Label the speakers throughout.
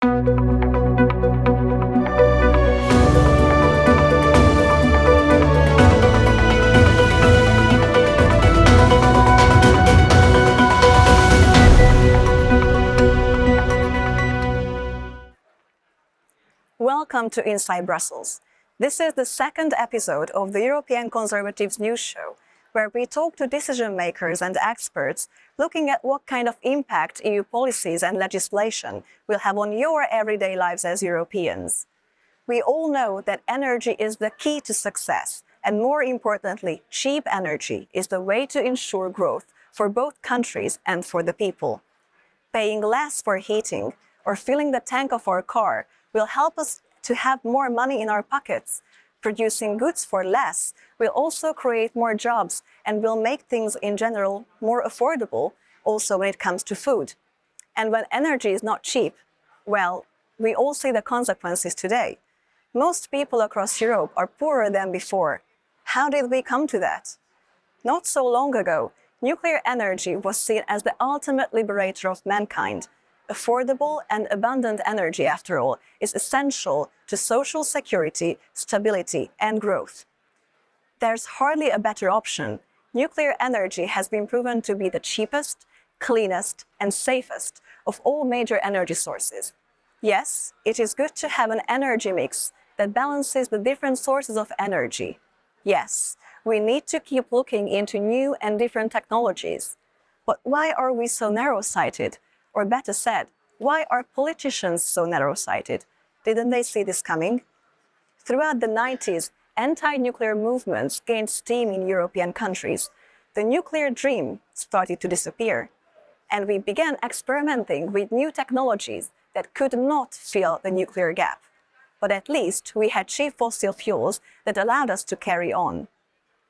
Speaker 1: Welcome to Inside Brussels. This is the second episode of the European Conservatives News Show, where we talk to decision makers and experts looking at what kind of impact EU policies and legislation will have on your everyday lives as Europeans. We all know that energy is the key to success, and more importantly, cheap energy is the way to ensure growth for both countries and for the people. Paying less for heating or filling the tank of our car will help us to have more money in our pockets. Producing goods for less will also create more jobs and will make things in general more affordable, also when it comes to food. And when energy is not cheap, well, we all see the consequences today. Most people across Europe are poorer than before. How did we come to that? Not so long ago, nuclear energy was seen as the ultimate liberator of mankind. Affordable and abundant energy, after all, is essential to social security, stability, and growth. There's hardly a better option. Nuclear energy has been proven to be the cheapest, cleanest, and safest of all major energy sources. Yes, it is good to have an energy mix that balances the different sources of energy. Yes, we need to keep looking into new and different technologies. But why are we so narrow-sighted? Or better said, why are politicians so narrow-sighted? Didn't they see this coming? Throughout the 90s, anti-nuclear movements gained steam in European countries. The nuclear dream started to disappear. And we began experimenting with new technologies that could not fill the nuclear gap. But at least we had cheap fossil fuels that allowed us to carry on.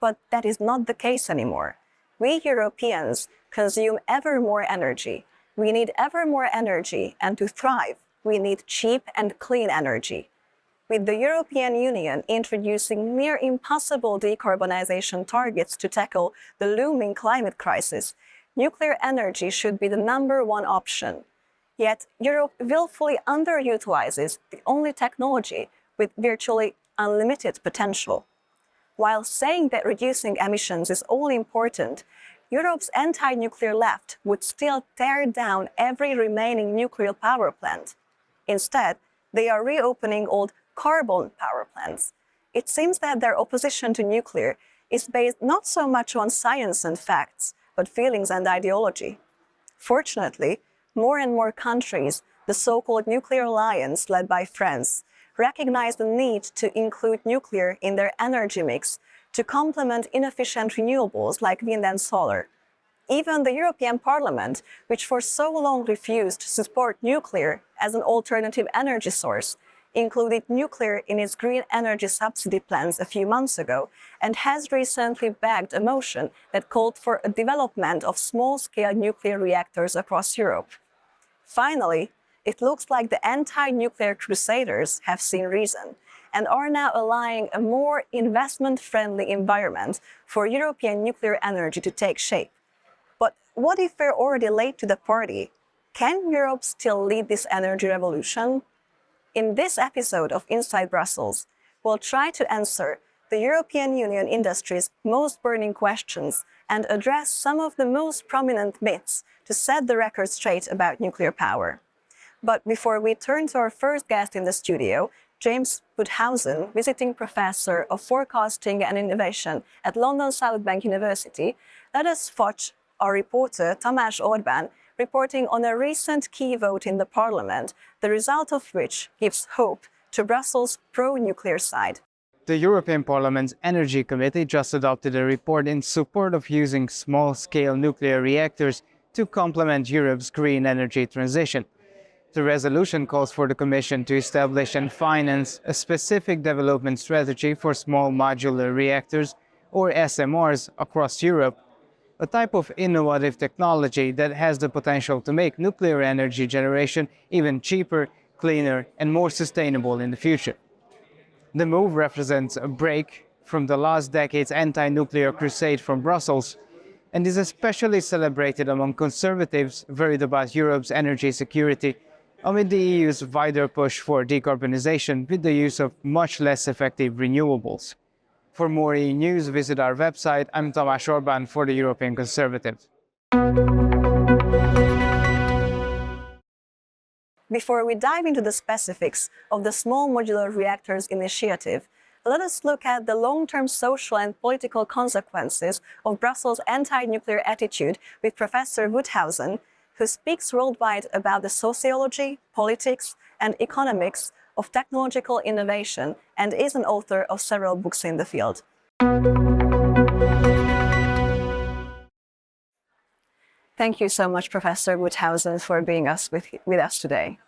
Speaker 1: But that is not the case anymore. We Europeans consume ever more energy. We need ever more energy, and to thrive, we need cheap and clean energy. With the European Union introducing near impossible decarbonization targets to tackle the looming climate crisis, nuclear energy should be the #1 option. Yet Europe willfully underutilizes the only technology with virtually unlimited potential. While saying that reducing emissions is all important, Europe's anti-nuclear left would still tear down every remaining nuclear power plant. Instead, they are reopening old carbon power plants. It seems that their opposition to nuclear is based not so much on science and facts, but feelings and ideology. Fortunately, more and more countries, the so-called Nuclear Alliance led by France, recognize the need to include nuclear in their energy mix to complement inefficient renewables like wind and solar. Even the European Parliament, which for so long refused to support nuclear as an alternative energy source, included nuclear in its green energy subsidy plans a few months ago and has recently backed a motion that called for a development of small-scale nuclear reactors across Europe. Finally, it looks like the anti-nuclear crusaders have seen reason and are now allowing a more investment-friendly environment for European nuclear energy to take shape. But what if we're already late to the party? Can Europe still lead this energy revolution? In this episode of Inside Brussels, we'll try to answer the European Union industry's most burning questions and address some of the most prominent myths to set the record straight about nuclear power. But before we turn to our first guest in the studio, James Woudhuysen, Visiting Professor of Forecasting and Innovation at London South Bank University, let us watch our reporter Tamás Orbán reporting on a recent key vote in the Parliament, the result of which gives hope to Brussels' pro-nuclear side.
Speaker 2: The European Parliament's Energy Committee just adopted a report in support of using small-scale nuclear reactors to complement Europe's green energy transition. The resolution calls for the Commission to establish and finance a specific development strategy for small modular reactors, or SMRs, across Europe, a type of innovative technology that has the potential to make nuclear energy generation even cheaper, cleaner, and more sustainable in the future. The move represents a break from the last decade's anti-nuclear crusade from Brussels and is especially celebrated among conservatives worried about Europe's energy security amid the EU's wider push for decarbonization with the use of much less effective renewables. For more EU news, visit our website. I'm Tamás Orbán for the European Conservatives.
Speaker 1: Before we dive into the specifics of the Small Modular Reactors initiative, let us look at the long-term social and political consequences of Brussels' anti-nuclear attitude with Professor Woudhuysen, who speaks worldwide about the sociology, politics, and economics of technological innovation and is an author of several books in the field. Thank you so much, Professor Woudhuysen, for being with us today.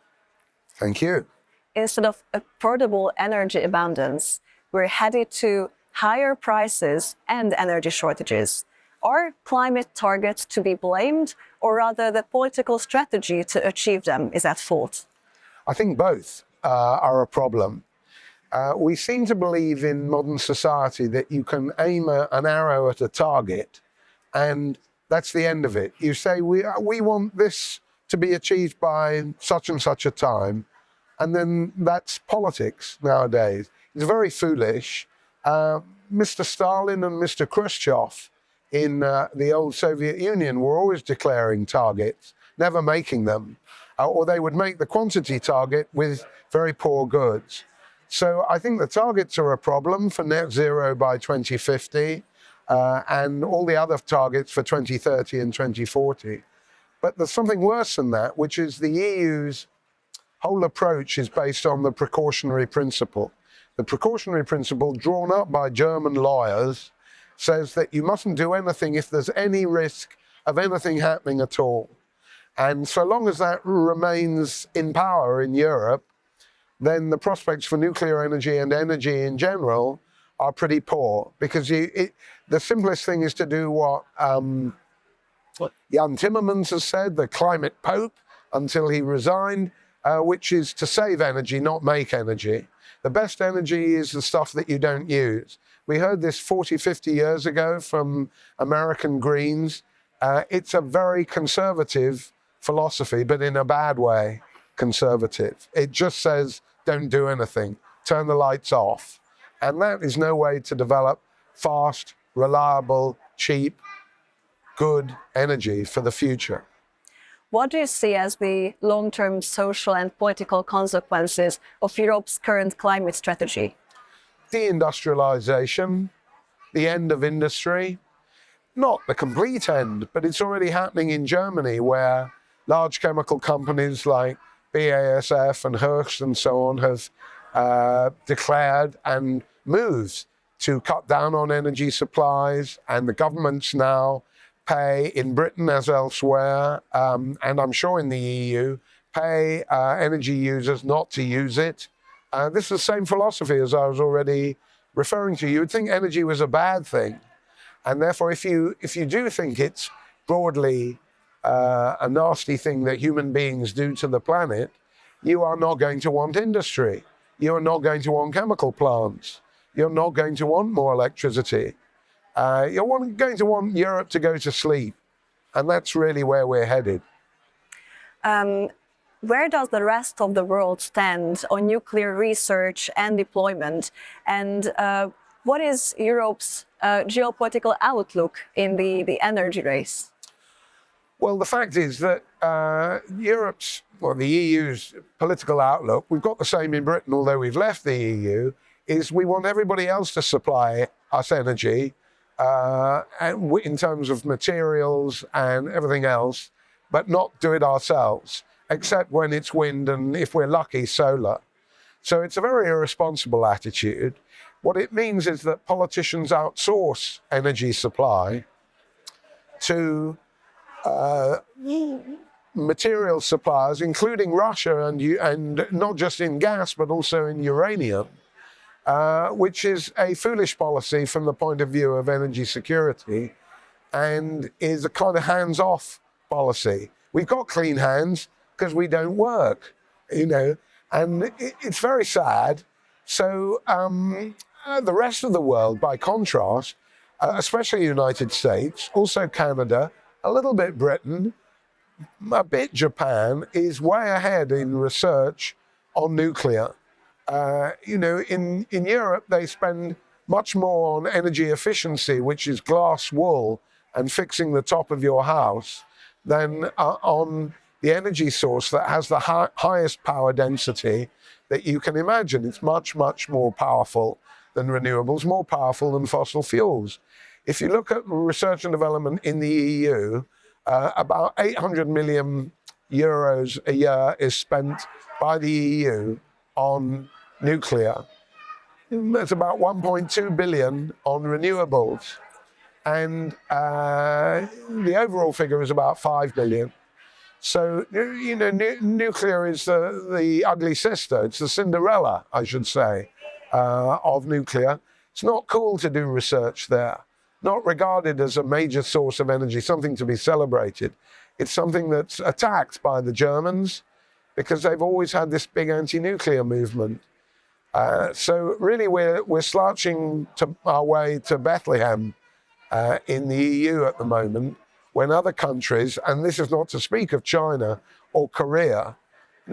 Speaker 3: Thank you.
Speaker 1: Instead of affordable energy abundance, we're headed to higher prices and energy shortages. Are climate targets to be blamed, or rather the political strategy to achieve them is at fault?
Speaker 3: I think both are a problem. We seem to believe in modern society that you can aim an arrow at a target and that's the end of it. You say, we want this to be achieved by such and such a time, and then that's politics nowadays. It's very foolish. Mr. Stalin and Mr. Khrushchev in the old Soviet Union were always declaring targets, never making them, or they would make the quantity target with very poor goods. So I think the targets are a problem for net zero by 2050 and all the other targets for 2030 and 2040. But there's something worse than that, which is the EU's whole approach is based on the precautionary principle. The precautionary principle drawn up by German lawyers says that you mustn't do anything if there's any risk of anything happening at all. And so long as that remains in power in Europe, then the prospects for nuclear energy and energy in general are pretty poor, because the simplest thing is to do what Jan Timmermans has said, the climate pope, until he resigned, which is to save energy, not make energy. The best energy is the stuff that you don't use. We heard this 40, 50 years ago from American Greens. It's a very conservative philosophy, but in a bad way, conservative. It just says, don't do anything, turn the lights off. And that is no way to develop fast, reliable, cheap, good energy for the future.
Speaker 1: What do you see as the long-term social and political consequences of Europe's current climate strategy?
Speaker 3: Deindustrialization, the end of industry, not the complete end, but it's already happening in Germany, where large chemical companies like BASF and Hoechst and so on have declared and moved to cut down on energy supplies, and the governments now pay, in Britain as elsewhere, and I'm sure in the EU, pay energy users not to use it. This is the same philosophy as I was already referring to. You would think energy was a bad thing, and therefore if you do think it's broadly a nasty thing that human beings do to the planet, you are not going to want industry. You are not going to want chemical plants. You're not going to want more electricity. You're going to want Europe to go to sleep. And that's really where we're headed.
Speaker 1: Where does the rest of the world stand on nuclear research and deployment? And what is Europe's geopolitical outlook in the energy race?
Speaker 3: Well, the fact is that Europe's, or the EU's political outlook, we've got the same in Britain, although we've left the EU, is we want everybody else to supply us energy in terms of materials and everything else, but not do it ourselves, except when it's wind and, if we're lucky, solar. So it's a very irresponsible attitude. What it means is that politicians outsource energy supply to material suppliers, including Russia, and not just in gas, but also in uranium, which is a foolish policy from the point of view of energy security, and is a kind of hands-off policy. We've got clean hands because we don't work, and it's very sad. So the rest of the world, by contrast, especially the United States, also Canada, a little bit Britain, a bit Japan, is way ahead in research on nuclear. In Europe, they spend much more on energy efficiency, which is glass wool and fixing the top of your house, than on the energy source that has the highest power density that you can imagine. It's much, much more powerful than renewables, more powerful than fossil fuels. If you look at research and development in the EU, about 800 million euros a year is spent by the EU on nuclear. There's about 1.2 billion on renewables. And the overall figure is about 5 billion. So, nuclear is the ugly sister. It's the Cinderella, I should say, of nuclear. It's not cool to do research there. Not regarded as a major source of energy, something to be celebrated. It's something that's attacked by the Germans because they've always had this big anti-nuclear movement. So really we're slouching our way to Bethlehem in the EU at the moment, when other countries, and this is not to speak of China or Korea,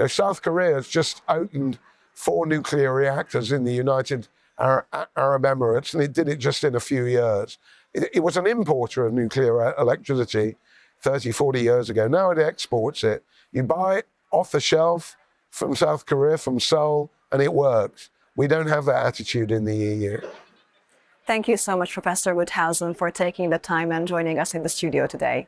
Speaker 3: South Korea has just opened 4 nuclear reactors in the United Arab Emirates, and it did it just in a few years. It was an importer of nuclear electricity 30, 40 years ago. Now it exports it. You buy it off the shelf from South Korea, from Seoul, and it works. We don't have that attitude in the EU.
Speaker 1: Thank you so much, Professor Woudhuysen, for taking the time and joining us in the studio today.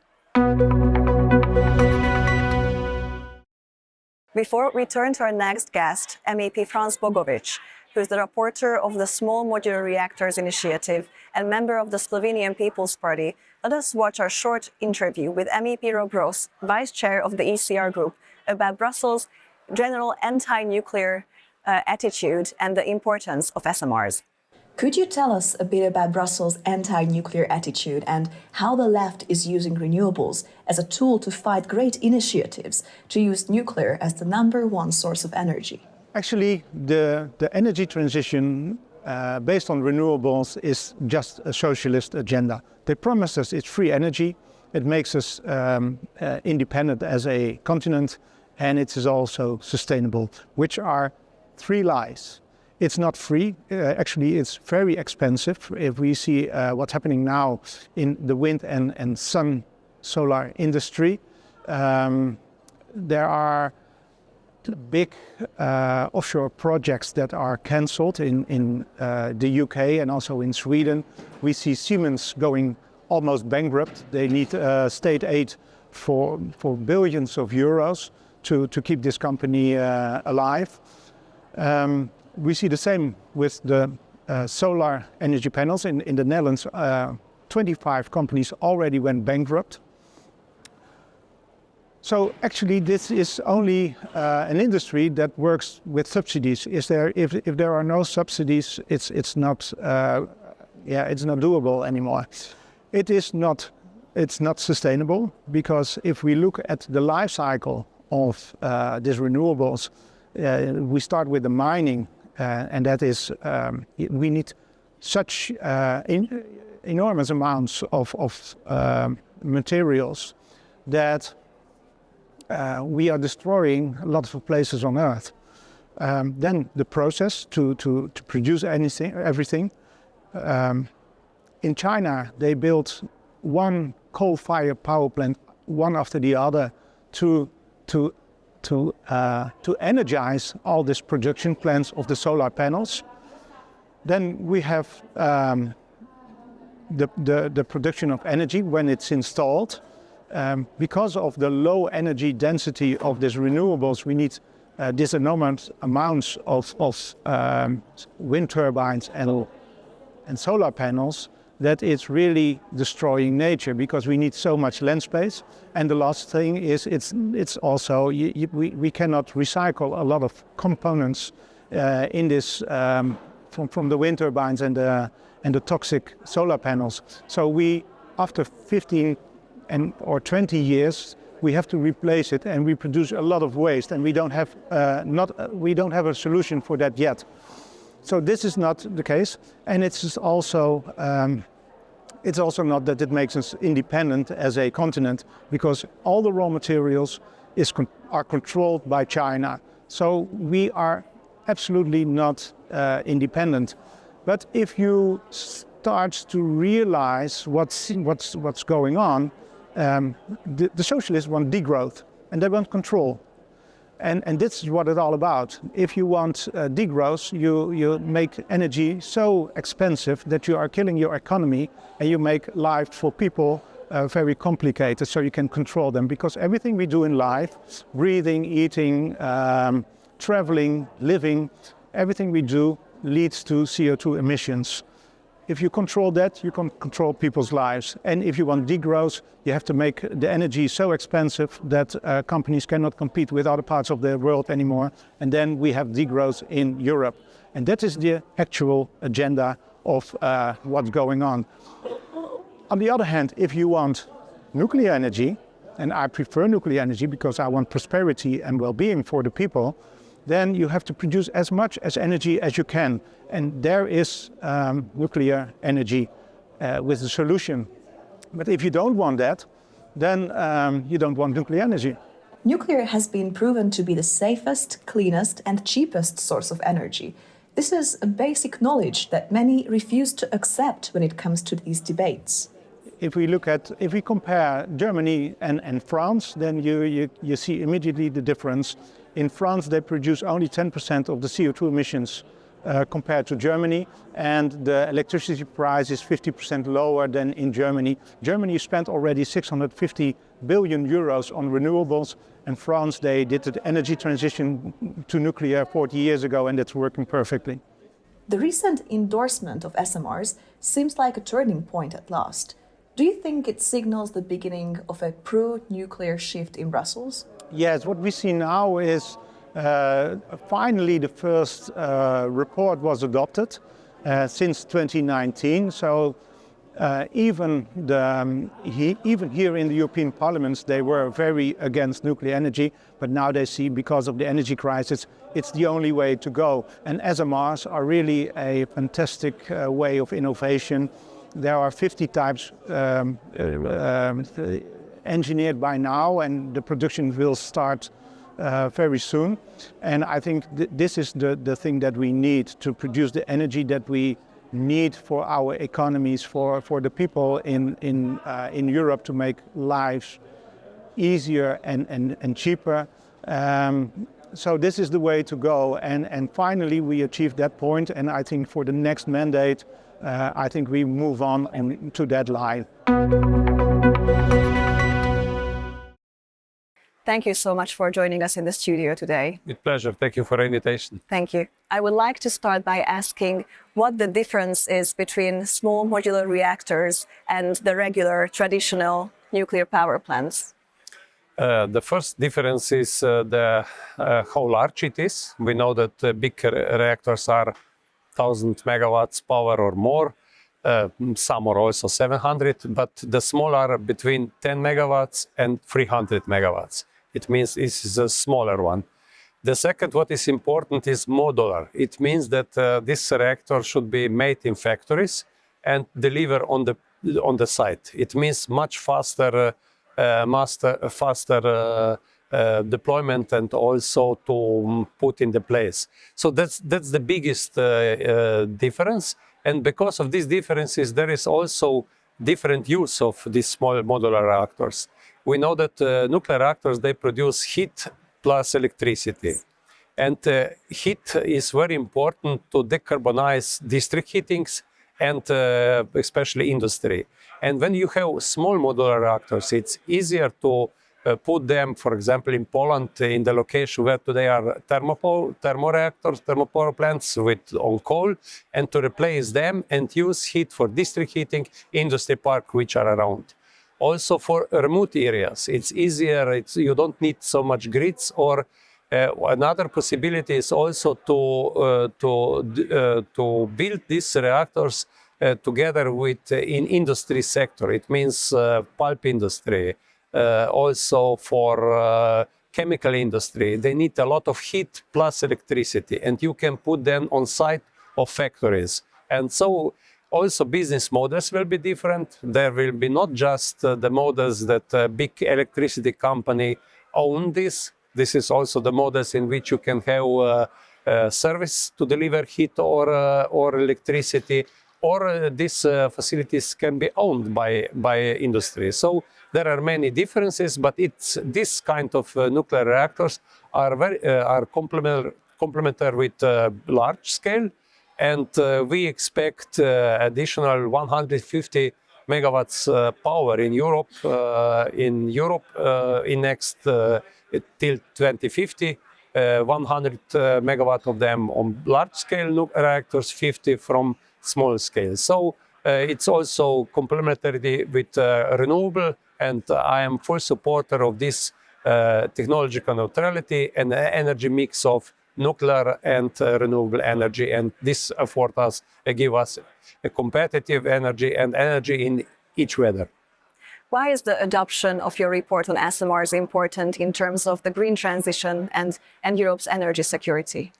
Speaker 1: Before we turn to our next guest, MEP Franc Bogovič, who is the rapporteur of the Small Modular Reactors initiative and member of the Slovenian People's Party, let us watch our short interview with MEP Rob Roos, Vice Chair of the ECR Group, about Brussels' general anti-nuclear attitude and the importance of SMRs.
Speaker 4: Could you tell us a bit about Brussels' anti-nuclear attitude and how the left is using renewables as a tool to fight great initiatives to use nuclear as the #1 source of energy?
Speaker 5: Actually, the energy transition based on renewables is just a socialist agenda. They promise us it's free energy, it makes us independent as a continent, and it is also sustainable, which are 3 lies. It's not free. Actually, it's very expensive. If we see what's happening now in the wind and sun solar industry, there are big offshore projects that are cancelled in the UK and also in Sweden. We see Siemens going almost bankrupt. They need state aid for billions of euros to keep this company alive. We see the same with the solar energy panels. In the Netherlands, 25 companies already went bankrupt. So actually this is only an industry that works with subsidies. If there are no subsidies, it's not doable anymore. It's not sustainable, because if we look at the life cycle of these renewables, we start with the mining. And that is, we need such enormous amounts of materials that we are destroying a lot of places on Earth. Then the process to produce everything. In China, they built 1 coal-fired power plant, one after the other, to energize all these production plants of the solar panels. Then we have the production of energy when it's installed. Because of the low energy density of these renewables, we need this enormous amounts of wind turbines and solar panels, that it's really destroying nature, because we need so much land space. And the last thing is it's also we cannot recycle a lot of components in this from the wind turbines and the toxic solar panels. So we, after 15 or 20 years, we have to replace it, and we produce a lot of waste, and we don't have a solution for that yet. So this is not the case, and it's also It's also not that it makes us independent as a continent, because all the raw materials are controlled by China. So we are absolutely not independent. But if you start to realize what's going on, the socialists want degrowth and they want control. And this is what it's all about. If you want degrowth, you make energy so expensive that you are killing your economy, and you make life for people very complicated so you can control them. Because everything we do in life, breathing, eating, traveling, living, everything we do leads to CO2 emissions. If you control that, you can control people's lives. And if you want degrowth, you have to make the energy so expensive that companies cannot compete with other parts of the world anymore. And then we have degrowth in Europe. And that is the actual agenda of what's going on. On the other hand, if you want nuclear energy, and I prefer nuclear energy because I want prosperity and well-being for the people, then you have to produce as much as energy as you can. And there is nuclear energy with the solution. But if you don't want that, then you don't want nuclear energy.
Speaker 4: Nuclear has been proven to be the safest, cleanest, and cheapest source of energy. This is a basic knowledge that many refuse to accept when it comes to these debates.
Speaker 5: If we compare Germany and France, then you see immediately the difference. In France, they produce only 10% of the CO2 emissions compared to Germany, and the electricity price is 50% lower than in Germany. Germany spent already 650 billion euros on renewables, and France, they did the energy transition to nuclear 40 years ago, and it's working perfectly.
Speaker 4: The recent endorsement of SMRs seems like a turning point at last. Do you think it signals the beginning of a pro-nuclear shift in Brussels?
Speaker 5: Yes, what we see now is finally the first report was adopted since 2019. So even here in the European Parliament, they were very against nuclear energy, but now they see, because of the energy crisis, it's the only way to go. And SMRs are really a fantastic way of innovation. There are 50 types engineered by now, and the production will start very soon. And I think this is the thing that we need to produce the energy that we need for our economies, for the people in Europe, to make lives easier and cheaper. So this is the way to go. And finally we achieved that point, and I think for the next mandate, I think we move on to that line.
Speaker 1: Thank you so much for joining us in the studio today.
Speaker 6: With pleasure. Thank you for the invitation.
Speaker 1: Thank you. I would like to start by asking what the difference is between small modular reactors and the regular traditional nuclear power plants.
Speaker 6: The first difference is how large it is. We know that big reactors are 1,000 megawatts power or more. Some are also 700, but the small are between 10 megawatts and 300 megawatts. It means this is a smaller one. The second, what is important, is modular. It means that this reactor should be made in factories and deliver on the site. It means much faster deployment and also to put in the place. So that's the biggest difference. And because of these differences, there is also different use of these small modular reactors. We know that nuclear reactors, they produce heat plus electricity. And heat is very important to decarbonize district heatings and especially industry. And when you have small modular reactors, it's easier to put them, for example, in Poland, in the location where today are thermoreactors, thermopower plants on coal, and to replace them and use heat for district heating, industry park which are around. Also for remote areas, it's easier, you don't need so much grids. Or another possibility is also to build these reactors together with in industry sector. It means pulp industry, also for chemical industry. They need a lot of heat plus electricity, and you can put them on site of factories. And so Also, business models will be different. There will be not just the models that big electricity company own this. This is also the models in which you can have service to deliver heat or electricity, or these facilities can be owned by industry. So there are many differences, but it's this kind of nuclear reactors are complementary with large scale. And we expect additional 150 megawatts power in Europe. In next till 2050, 100 megawatt of them on large scale reactors, 50 from small scale. So it's also complementary with renewable, and I am full supporter of this technological neutrality and energy mix of nuclear and renewable energy, and this afford us, give us a competitive energy and energy in each weather.
Speaker 1: Why is the adoption of your report on SMRs important in terms of the green transition and Europe's energy security?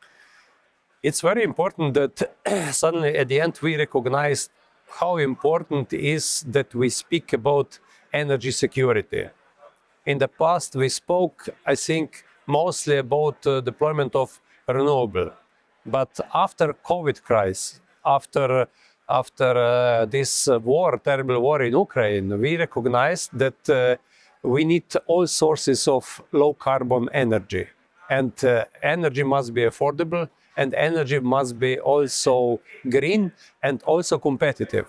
Speaker 6: It's very important that suddenly at the end we recognize how important it is that we speak about energy security. In the past we spoke, I think, mostly about deployment of renewable. But after COVID crisis, after this terrible war in Ukraine, we recognized that we need all sources of low carbon energy. And energy must be affordable, and energy must be also green and also competitive.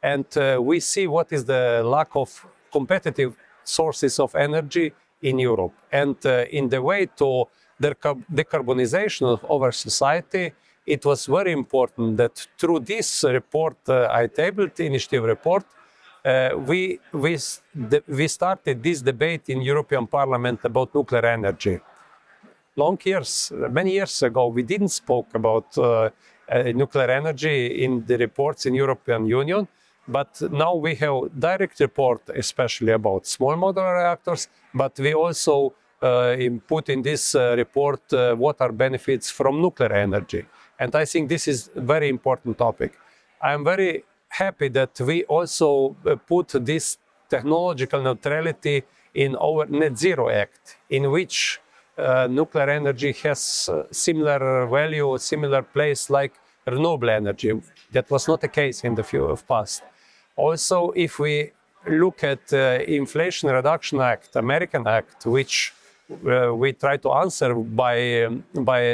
Speaker 6: And we see what is the lack of competitive sources of energy in Europe. And in the way to decarbonization of our society, it was very important that through this report I tabled, the initiative report, we started this debate in European Parliament about nuclear energy. Many years ago, we didn't spoke about nuclear energy in the reports in European Union, but now we have direct report, especially about small modular reactors, but we also put in this report what are benefits from nuclear energy. And I think this is a very important topic. I am very happy that we also put this technological neutrality in our Net Zero Act, in which nuclear energy has similar value, similar place like renewable energy. That was not the case in the past. Also, if we look at Inflation Reduction Act, American Act, which we try to answer by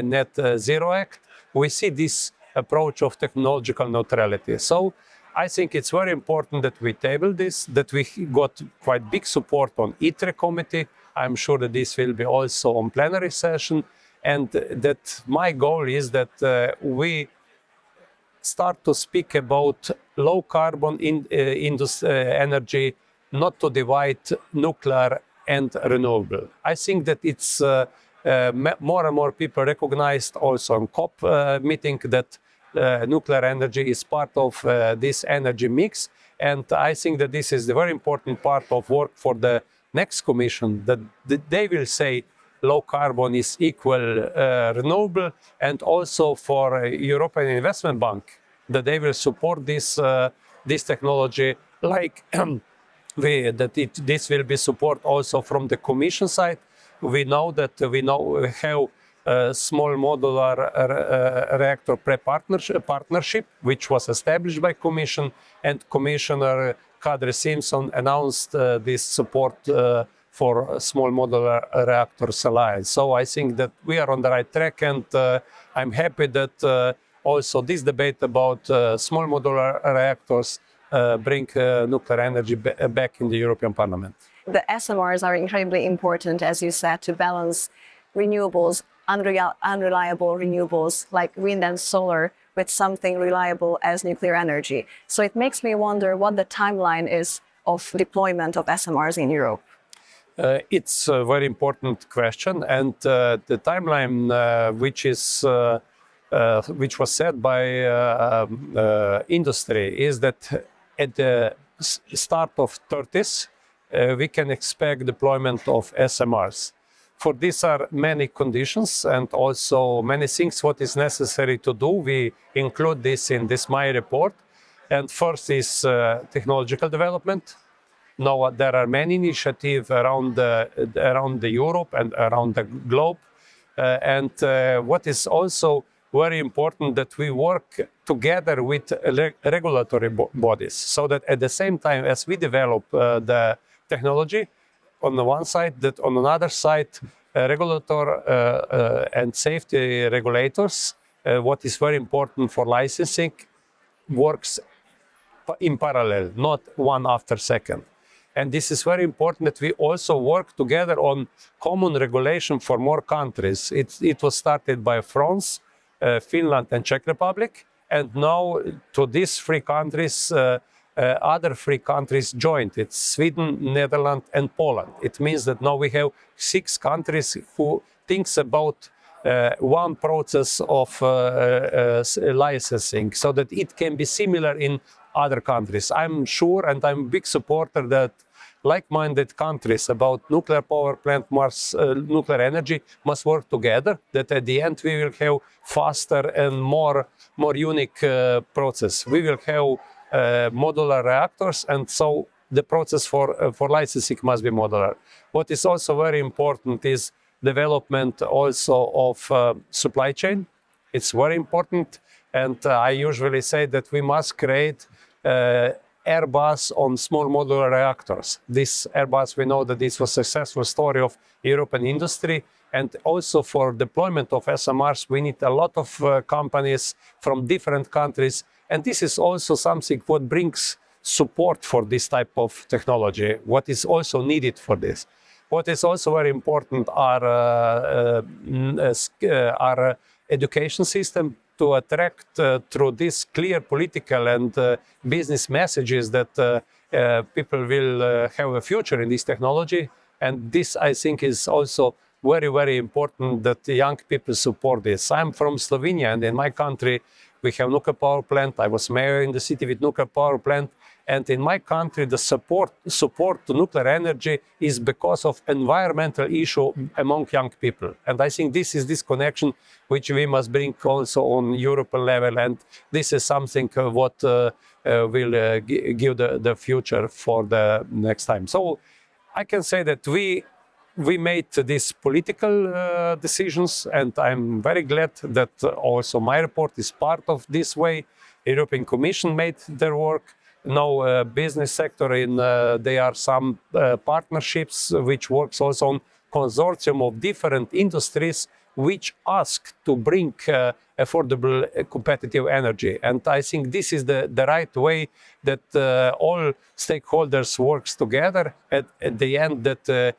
Speaker 6: Net Zero Act, we see this approach of technological neutrality. So I think it's very important that we table this, that we got quite big support on ITRE committee. I'm sure that this will be also on plenary session, and that my goal is that we start to speak about low carbon energy, not to divide nuclear and renewable. I think that it's more and more people recognized also on COP meeting that nuclear energy is part of this energy mix. And I think that this is the very important part of work for the next commission, that they will say low carbon is equal renewable, and also for European Investment Bank, that they will support this technology, like this will be support also from the Commission side. We know that we have small modular reactor partnership, which was established by Commission, and Commissioner Kadri Simpson announced this support for Small Modular Reactors Alliance. So I think that we are on the right track, and I'm happy that also this debate about small modular reactors bring nuclear energy back in the European Parliament.
Speaker 1: The SMRs are incredibly important, as you said, to balance renewables, unreliable renewables like wind and solar, with something reliable as nuclear energy. So it makes me wonder what the timeline is of deployment of SMRs in Europe.
Speaker 6: It's a very important question, and the timeline which was set by industry is that at the start of 30s, we can expect deployment of SMRs. For this are many conditions and also many things what is necessary to do. We include this in my report. And first is technological development. Now there are many initiatives around the Europe and around the globe. And what is also very important that we work together with regulatory bodies, so that at the same time as we develop the technology on the one side, that on another side, regulator and safety regulators, what is very important for licensing, works in parallel, not one after second. And this is very important that we also work together on common regulation for more countries. It was started by France, Finland and Czech Republic, and now to these three countries, other three countries joined. It's Sweden, Netherlands and Poland. It means that now we have 6 countries who thinks about one process of licensing, so that it can be similar in other countries. I'm sure, and I'm a big supporter that like-minded countries about nuclear power plant, nuclear energy must work together, that at the end we will have faster and more unique process. We will have modular reactors, and so the process for licensing must be modular. What is also very important is development also of supply chain. It's very important, and I usually say that we must create Airbus on small modular reactors. This Airbus, we know that this was a successful story of European industry, and also for deployment of SMRs, we need a lot of companies from different countries, and this is also something what brings support for this type of technology, what is also needed for this. What is also very important are education system, to attract through this clear political and business messages that people will have a future in this technology. And this, I think, is also very, very important that the young people support this. I'm from Slovenia, and in my country, we have nuclear power plant. I was mayor in the city with nuclear power plant. And in my country, the support to nuclear energy is because of environmental issue among young people. And I think this is this connection which we must bring also on European level. And this is something what will give the future for the next time. So I can say that we made these political decisions, and I'm very glad that also my report is part of this way. European Commission made their work. Now, business sector, there are some partnerships which works also on consortium of different industries which ask to bring affordable, competitive energy. And I think this is the right way that all stakeholders works together. At the end, that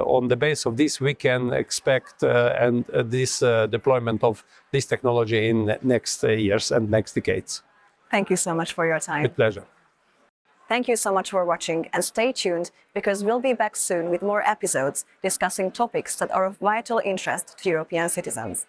Speaker 6: on the base of this, we can expect this deployment of this technology in next years and next decades.
Speaker 1: Thank you so much for your time.
Speaker 6: With pleasure.
Speaker 1: Thank you so much for watching, and stay tuned because we'll be back soon with more episodes discussing topics that are of vital interest to European citizens.